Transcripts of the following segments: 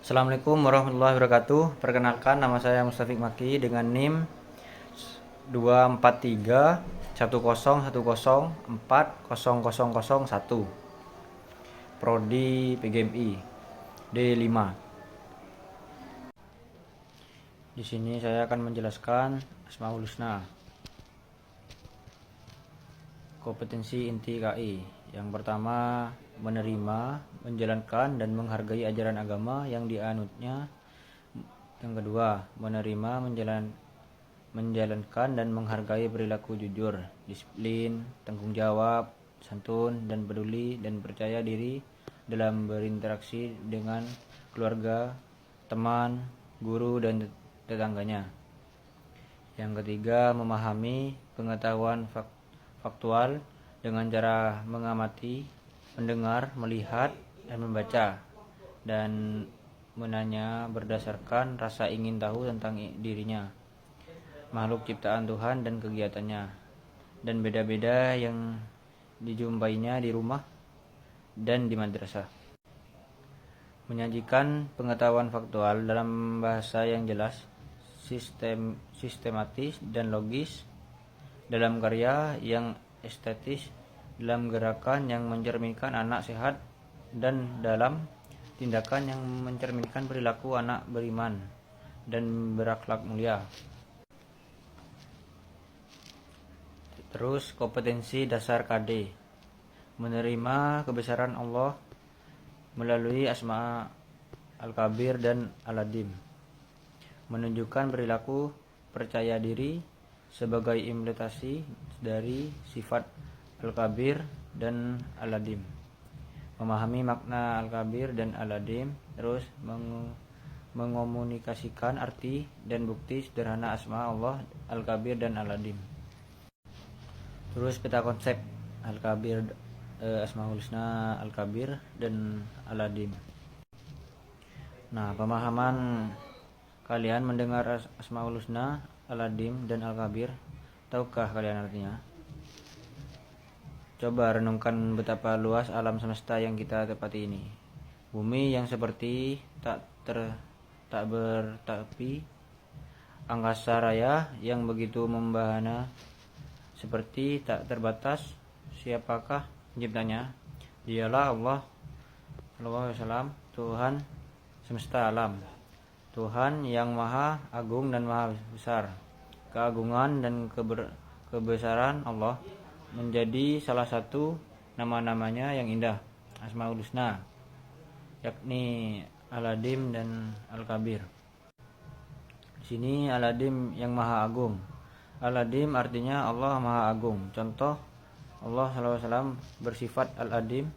Assalamualaikum warahmatullahi wabarakatuh. Perkenalkan, nama saya Mustafiq Maki dengan NIM 24310104001, Prodi PGMI D5. Di sini saya akan menjelaskan Asmaul Husna. Kompetensi inti KI. Yang pertama, menerima, menjalankan dan menghargai ajaran agama yang dianutnya. Yang kedua, menerima, menjalankan dan menghargai perilaku jujur, disiplin, tanggung jawab, santun dan peduli dan percaya diri dalam berinteraksi dengan keluarga, teman, guru dan tetangganya. Yang ketiga, memahami pengetahuan faktual dengan cara mengamati, mendengar, melihat, dan membaca, dan menanya berdasarkan rasa ingin tahu tentang dirinya, makhluk ciptaan Tuhan dan kegiatannya, dan beda-beda yang dijumpainya di rumah dan di madrasah. Menyajikan pengetahuan faktual dalam bahasa yang jelas, sistematis dan logis, dalam karya yang estetis, dalam gerakan yang mencerminkan anak sehat, dan dalam tindakan yang mencerminkan perilaku anak beriman dan berakhlak mulia. Terus kompetensi dasar KD, menerima kebesaran Allah melalui Asma Al-Kabir dan Al-Adim, menunjukkan perilaku percaya diri sebagai implementasi dari sifat Al-Kabir dan Al-Adim, memahami makna Al-Kabir dan Al-Adim, terus mengomunikasikan arti dan bukti sederhana Asma Allah Al-Kabir dan Al-Adim. Terus peta konsep Al-Kabir, Asmaul Husna, Al-Kabir dan Al-Adim. Nah, pemahaman kalian mendengar Asmaul Husna, Al-Adim dan Al-Kabir, tahukah kalian artinya? Coba renungkan betapa luas alam semesta yang kita tepati ini. Bumi yang seperti tak bertapi, angkasa raya yang begitu membahana, seperti tak terbatas. Siapakah penciptanya? Dialah Allah SAW, Tuhan semesta alam, Tuhan yang maha agung dan maha besar. Keagungan dan kebesaran Allah menjadi salah satu nama-namanya yang indah, Asmaul Husna, yakni Al-Adim dan Al-Kabir. Di sini Al-Adim yang maha agung. Al-Adim artinya Allah maha agung. Contoh, Allah SAW bersifat Al-Adim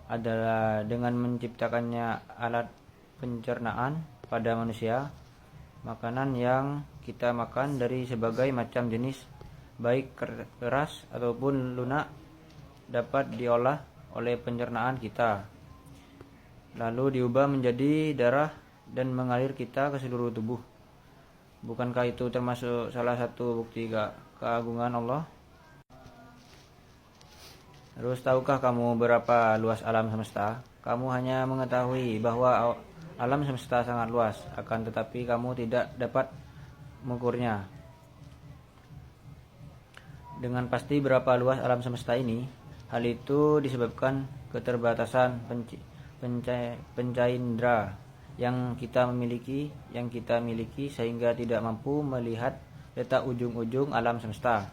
adalah dengan menciptakannya alat pencernaan pada manusia, makanan yang kita makan dari sebagai macam jenis, baik keras ataupun lunak, dapat diolah oleh pencernaan kita, lalu diubah menjadi darah dan mengalir kita ke seluruh tubuh. Bukankah itu termasuk salah satu bukti keagungan Allah? Terus, tahukah kamu berapa luas alam semesta? Kamu hanya mengetahui bahwa alam semesta sangat luas, akan tetapi kamu tidak dapat mengukurnya dengan pasti berapa luas alam semesta ini. Hal itu disebabkan keterbatasan pancaindera yang kita miliki sehingga tidak mampu melihat letak ujung-ujung alam semesta.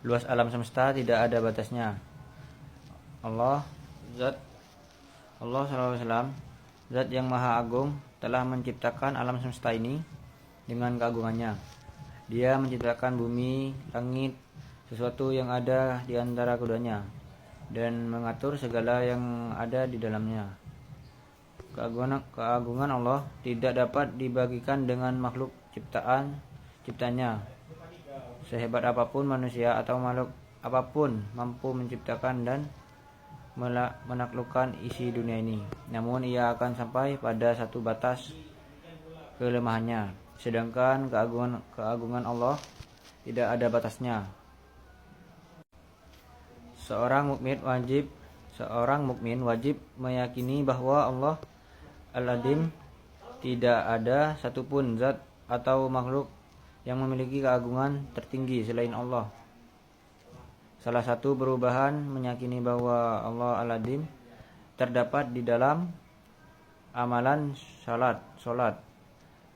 Luas alam semesta tidak ada batasnya. Allah SAW, Zat yang maha agung, telah menciptakan alam semesta ini dengan keagungannya. Dia menciptakan bumi, langit, sesuatu yang ada di antara keduanya, dan mengatur segala yang ada di dalamnya. Keagungan Allah tidak dapat dibagikan dengan makhluk ciptanya. Sehebat apapun manusia atau makhluk apapun mampu menciptakan dan menaklukkan isi dunia ini, namun ia akan sampai pada satu batas kelemahannya. Sedangkan keagungan Allah tidak ada batasnya. Seorang mukmin wajib meyakini bahwa Allah Al-Adim, tidak ada satupun zat atau makhluk yang memiliki keagungan tertinggi selain Allah. Salah satu perubahan meyakini bahwa Allah Al-Adim terdapat di dalam amalan salat.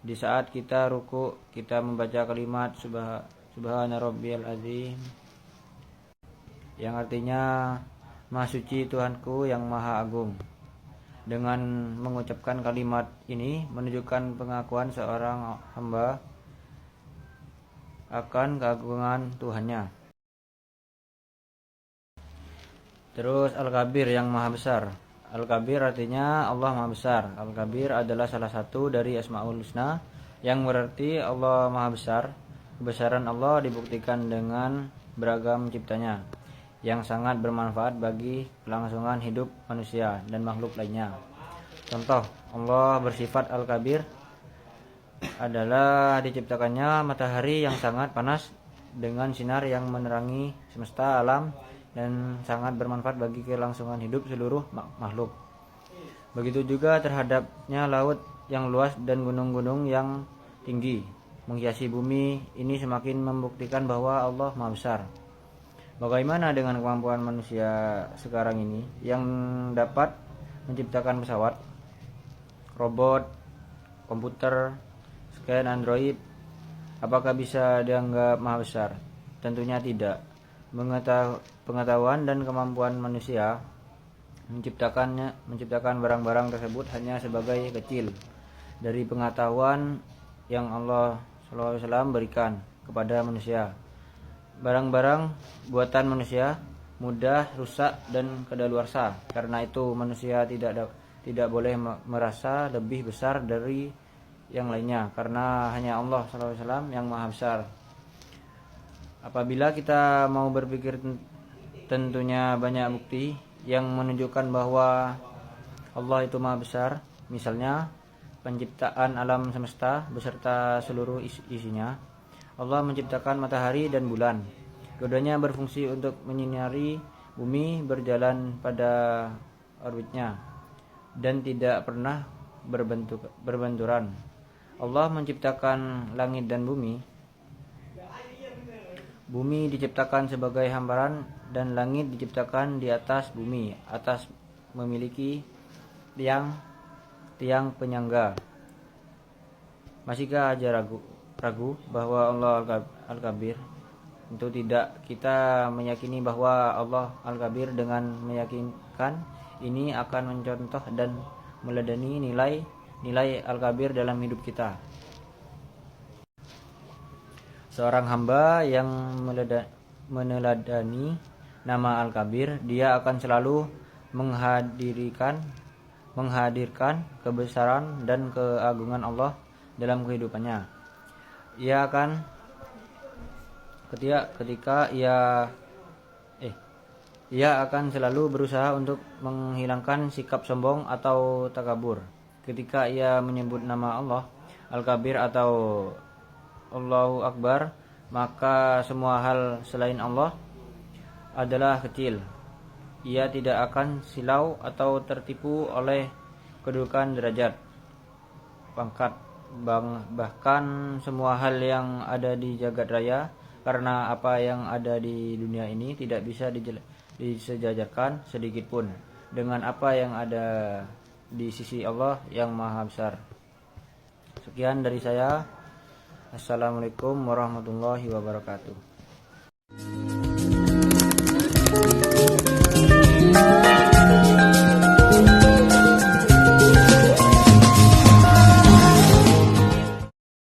Di saat kita ruku, kita membaca kalimat Subhana Rabbiyal Azim, yang artinya Maha Suci Tuhanku yang Maha Agung. Dengan mengucapkan kalimat ini menunjukkan pengakuan seorang hamba akan keagungan Tuhannya. Terus Al-Kabir yang Maha Besar. Al-Kabir artinya Allah Maha Besar. Al-Kabir adalah salah satu dari Asmaul Husna yang berarti Allah Maha Besar. Kebesaran Allah dibuktikan dengan beragam ciptanya yang sangat bermanfaat bagi kelangsungan hidup manusia dan makhluk lainnya. Contoh, Allah bersifat Al-Kabir adalah diciptakannya matahari yang sangat panas dengan sinar yang menerangi semesta alam dan sangat bermanfaat bagi kelangsungan hidup seluruh makhluk. Begitu juga terhadapnya laut yang luas dan gunung-gunung yang tinggi menghiasi bumi. Ini semakin membuktikan bahwa Allah Maha Besar. Bagaimana dengan kemampuan manusia sekarang ini yang dapat menciptakan pesawat, robot, komputer, scan Android? Apakah bisa dianggap maha besar? Tentunya tidak. Pengetahuan dan kemampuan manusia menciptakan barang-barang tersebut hanya sebagai kecil dari pengetahuan yang Allah SAW berikan kepada manusia. Barang-barang buatan manusia mudah rusak dan kadaluarsa. Karena itu manusia tidak boleh merasa lebih besar dari yang lainnya, karena hanya Allah SAW yang Maha Besar. Apabila kita mau berpikir, tentunya banyak bukti yang menunjukkan bahwa Allah itu Maha Besar. Misalnya penciptaan alam semesta beserta seluruh isinya. Allah menciptakan matahari dan bulan. Keduanya berfungsi untuk menyinari bumi, berjalan pada orbitnya, dan tidak pernah berbenturan. Allah menciptakan langit dan bumi. Bumi diciptakan sebagai hamparan dan langit diciptakan di atas bumi. Atas memiliki tiang penyangga. Masihkah aja ragu bahwa Allah Al-Kabir? Tentu tidak. Kita meyakini bahwa Allah Al-Kabir dengan meyakinkan ini akan mencontoh dan meladeni nilai Al-Kabir dalam hidup kita. Seorang hamba yang meneladani nama Al-Kabir, dia akan selalu menghadirkan kebesaran dan keagungan Allah dalam kehidupannya. Ia akan ia akan selalu berusaha untuk menghilangkan sikap sombong atau takabur. Ketika ia menyebut nama Allah Al-Kabir atau Allahu Akbar, maka semua hal selain Allah adalah kecil. Ia tidak akan silau atau tertipu oleh kedudukan, derajat, pangkat, bahkan semua hal yang ada di jagat raya, karena apa yang ada di dunia ini tidak bisa disejajarkan sedikit pun dengan apa yang ada di sisi Allah yang Maha Besar. Sekian dari saya. Assalamualaikum warahmatullahi wabarakatuh.